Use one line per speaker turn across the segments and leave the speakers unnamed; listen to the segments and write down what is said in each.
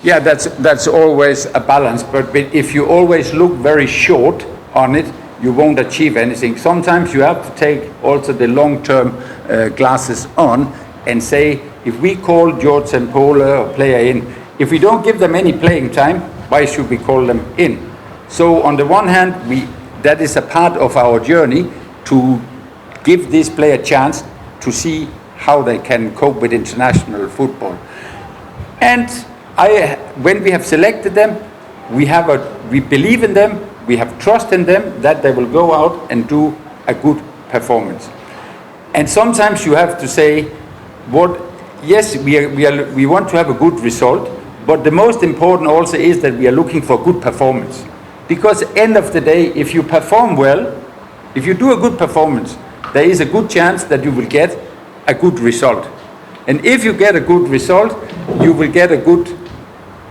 Yeah, that's always a balance. But if you always look very short on it, you won't achieve anything. Sometimes you have to take also the long-term glasses on and say, if we call George and Paula or player in, if we don't give them any playing time, why should we call them in? So on the one hand, that is a part of our journey to give this player a chance to see how they can cope with international football. And when we have selected them, we believe in them, we have trust in them that they will go out and do a good performance. And sometimes you have to say, yes, we want to have a good result, but the most important also is that we are looking for good performance. Because end of the day, if you perform well, if you do a good performance, there is a good chance that you will get a good result. And if you get a good result, you will get a good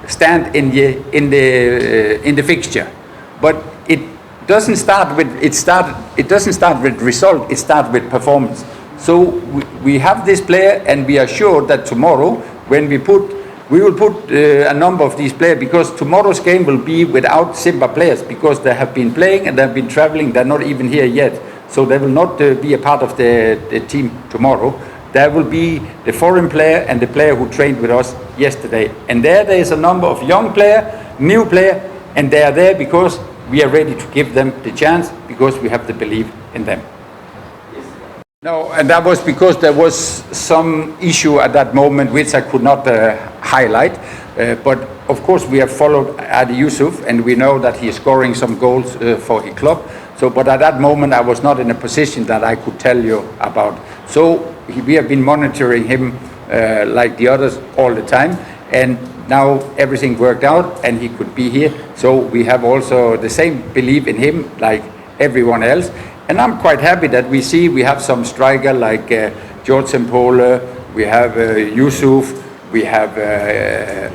stand in the fixture. But it doesn't start with result. It starts with performance. So we have this player, and we are sure that tomorrow, when we will put a number of these players, because tomorrow's game will be without Simba players, because they have been playing and they have been traveling. They're not even here yet, so they will not be a part of the team tomorrow. There will be the foreign player and the player who trained with us yesterday. And there is a number of young player, new player, and they are there because we are ready to give them the chance, because we have the belief in them. No, and that was because there was some issue at that moment which I could not highlight. But of course we have followed Adi Yusuf, and we know that he is scoring some goals for his club. So, but at that moment I was not in a position that I could tell you about. So we have been monitoring him like the others all the time, and now everything worked out and he could be here. So we have also the same belief in him like everyone else. And I'm quite happy that we have some striker like George Sempole, we have Yusuf, we have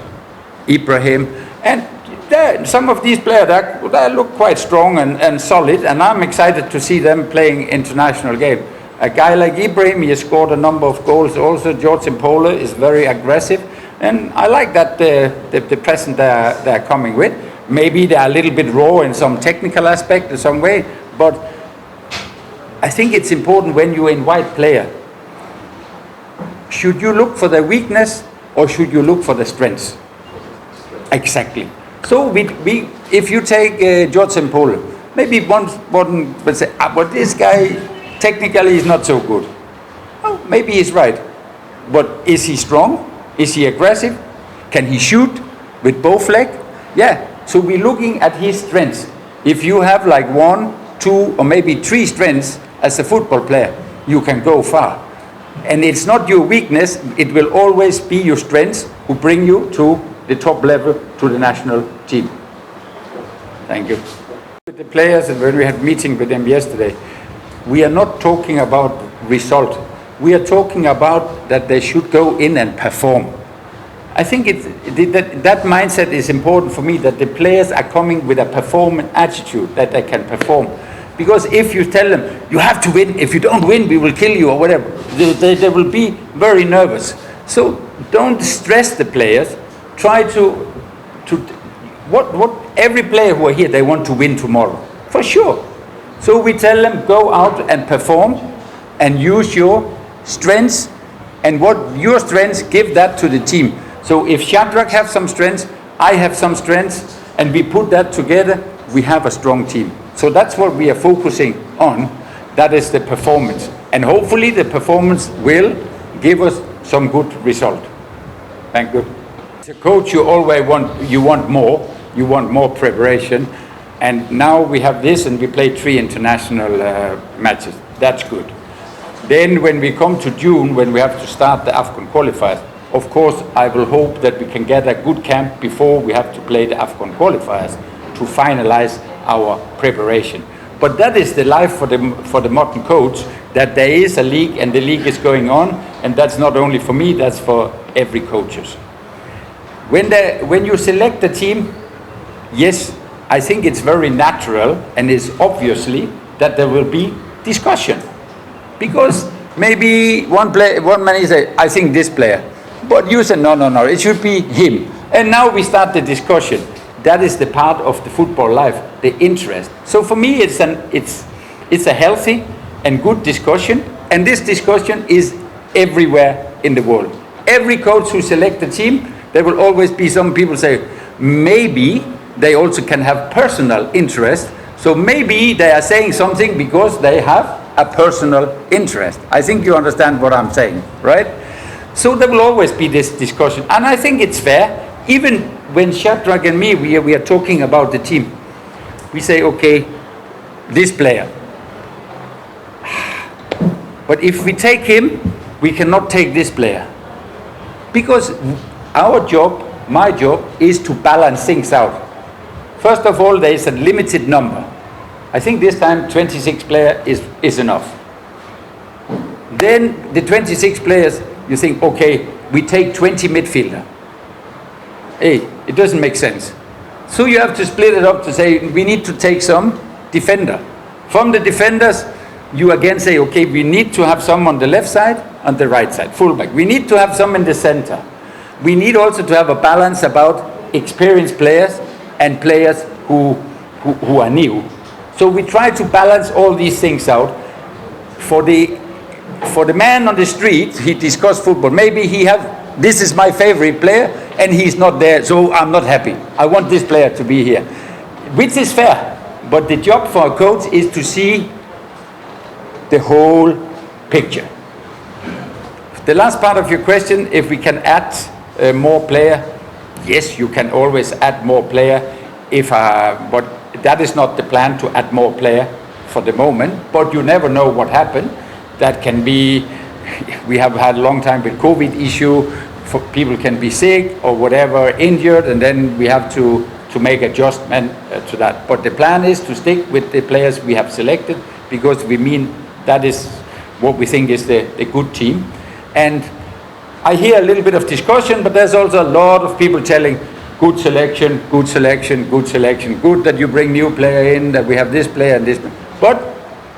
Ibrahim, and some of these players that look quite strong and solid, and I'm excited to see them playing international game. A guy like Ibrahim, he has scored a number of goals also. George Sempole is very aggressive, and I like that the present they're coming with. Maybe they're a little bit raw in some technical aspect in some way, but I think it's important when you invite player, should you look for their weakness or should you look for the strengths? Exactly. So if you take George Sempole, maybe one would say, but this guy technically is not so good. Oh, maybe he's right. But is he strong? Is he aggressive? Can he shoot with both legs? Yeah. So we're looking at his strengths. If you have like 1, 2, or maybe 3 strengths as a football player, you can go far. And it's not your weakness, it will always be your strengths who bring you to the top level, to the national team. Thank you. With the players, and when we had meeting with them yesterday, we are not talking about result. We are talking about that they should go in and perform. I think that mindset is important for me, that the players are coming with a performance attitude, that they can perform. Because if you tell them, you have to win, if you don't win, we will kill you or whatever, they will be very nervous. So don't stress the players. Try every player who are here, they want to win tomorrow, for sure. So we tell them, go out and perform and use your strengths, and what your strengths, give that to the team. So if Shadrach have some strengths, I have some strengths, and we put that together, we have a strong team. So that's what we are focusing on. That is the performance. And hopefully the performance will give us some good result. Thank you. As a coach, you always want more preparation. And now we have this, and we play 3 international matches. That's good. Then when we come to June, when we have to start the AFCON qualifiers, of course, I will hope that we can get a good camp before we have to play the AFCON qualifiers to finalize our preparation. But that is the life for the modern coach, that there is a league and the league is going on, and that's not only for me, that's for every coaches. When you select the team, yes, I think it's very natural and is obviously that there will be discussion. Because maybe one man is I think this player, but you say no, it should be him. And now we start the discussion. That is the part of the football life, the interest. So for me, it's a healthy and good discussion. And this discussion is everywhere in the world. Every coach who selects a team, there will always be some people say, maybe they also can have personal interest. So maybe they are saying something because they have a personal interest. I think you understand what I'm saying, right? So there will always be this discussion. And I think it's fair. Even when Shadrach and me, we are talking about the team, we say, okay, this player. But if we take him, we cannot take this player. Because our job, my job, is to balance things out. First of all, there is a limited number. I think this time 26 players is enough. Then the 26 players, you think, okay, we take 20 midfielder. Hey, it doesn't make sense. So you have to split it up to say, we need to take some defender. From the defenders, you again say, okay, we need to have some on the left side, on the right side, fullback. We need to have some in the center. We need also to have a balance about experienced players and players who are new. So we try to balance all these things out. For the man on the street, he discuss football. Maybe this is my favorite player, and he's not there, so I'm not happy. I want this player to be here, which is fair. But the job for a coach is to see the whole picture. The last part of your question, if we can add more player, yes, you can always add more player. But that is not the plan to add more player for the moment. But you never know what happened. That can be. We have had a long time with COVID issue. People can be sick or whatever, injured, and then we have to make adjustment to that. But the plan is to stick with the players we have selected, because we mean that is what we think is the good team. And I hear a little bit of discussion, but there's also a lot of people telling, good selection, good selection, good selection, good that you bring new player in, that we have this player and this. But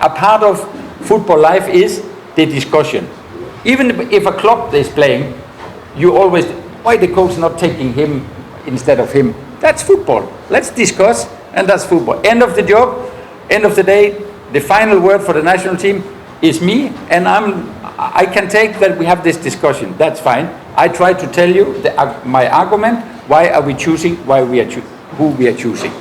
a part of football life is the discussion. Even if a club is playing, you always, why the coach not taking him instead of him? That's football. Let's discuss, and that's football. End of the job, end of the day, the final word for the national team is me, and I can take that we have this discussion. That's fine. I try to tell you my argument, why are we choosing, who we are choosing.